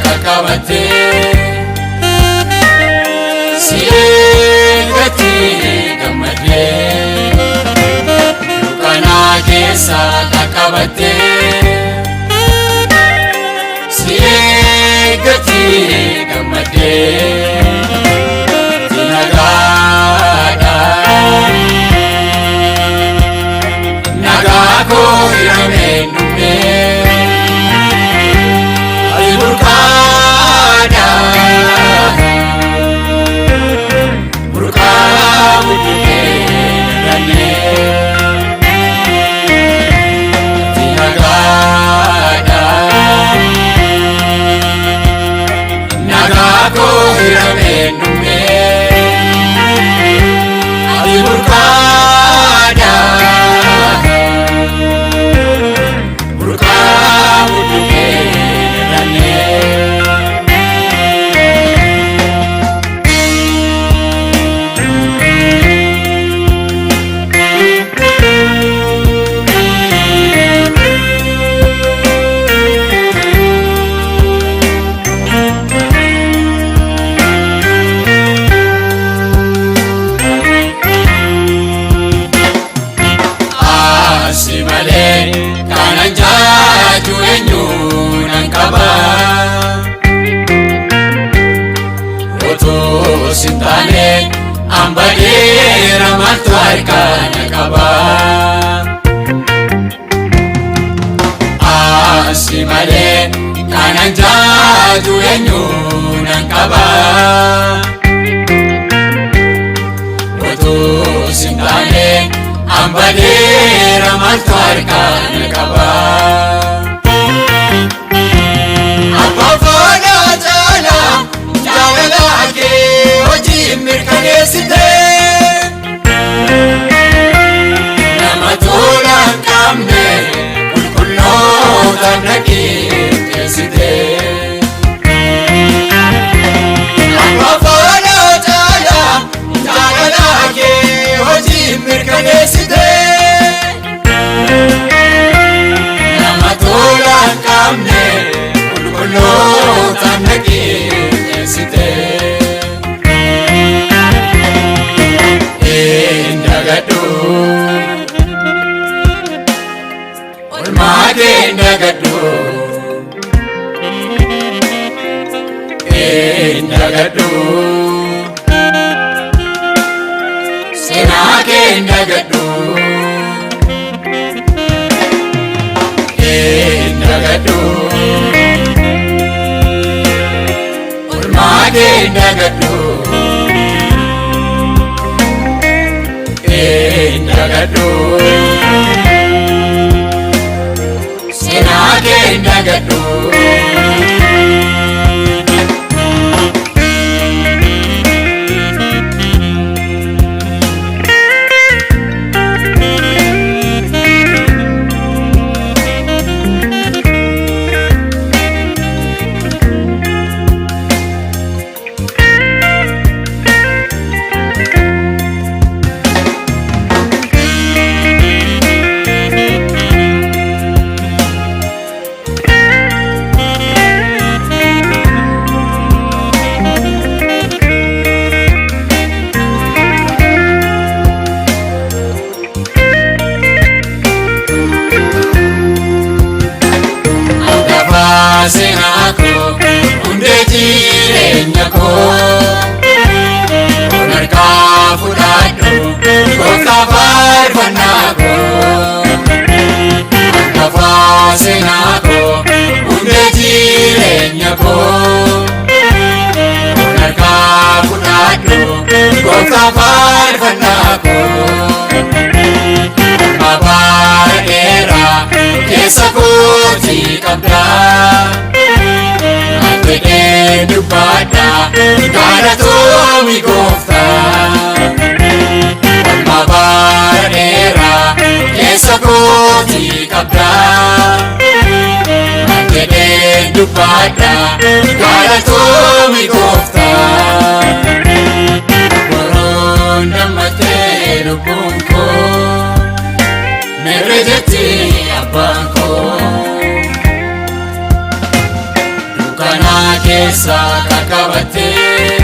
Kakabate Siegati Gamade Dukana Kesa Kakabate Siegati Gamade Tinagada Nagako Irame Nume Sintane ambadera matwarkana kaba Asimale kananja juenyunan kaba Oto sintane ambadera matwarkana kaba Mirkanesite Nama tolan kamne Kulkulota nakitesite Amma fana jala lake hoji mirkanesite Nama tolan kamne Kulkulota nakitesite Indagadu Indagadu Senake indagadu Indagadu Urmage indagadu Indagadu Indagadu Sinako undeji renyako Onarka fudado Kokabar vanako Ankafa sinako undeji renyako Onarka fudado Kokabar vanako Kabar era Kesakoti kabda Dubada, gara tu ulfaadha galatoomii gooftaa. Boroon dammatee lubbuun koo merre jetti abbaan koo. Dukkana keessa qaqqabattee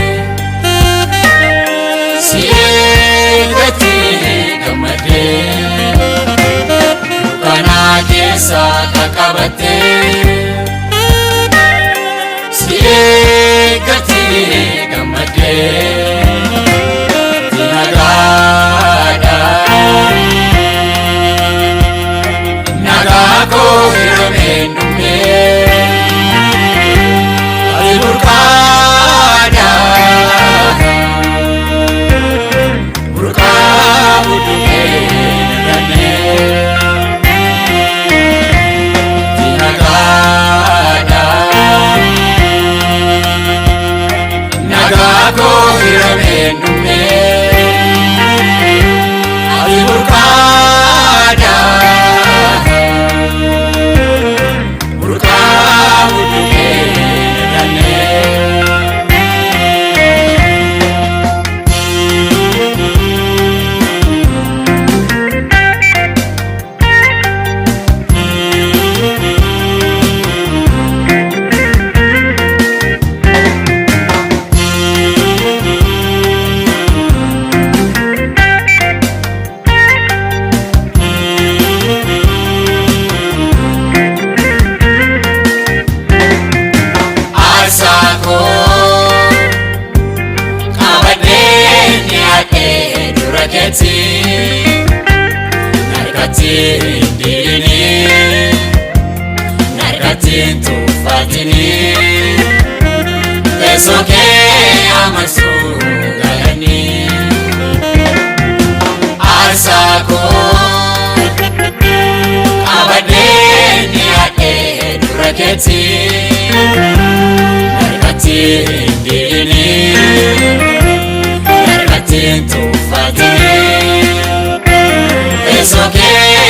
si eeggatti gammadee. Dukkana keessa qaqqabattee si eeggatti gammadee. Nagaadha nagaa koo hirameen dhummee ati burqaadha burqaa buddukee nagannee. Nagaadha nagaa koo hirameen dhummee ati burqaadha burqaa buddukee nagannee. Narkatiin diinii narkatiin tuffatinii teessoo kee amarsuu galanii. Aarsaa koo qabadhee dhiyaadhee dura keetii. Narkatiin diinii narkatiin tuffatinii teessoo kee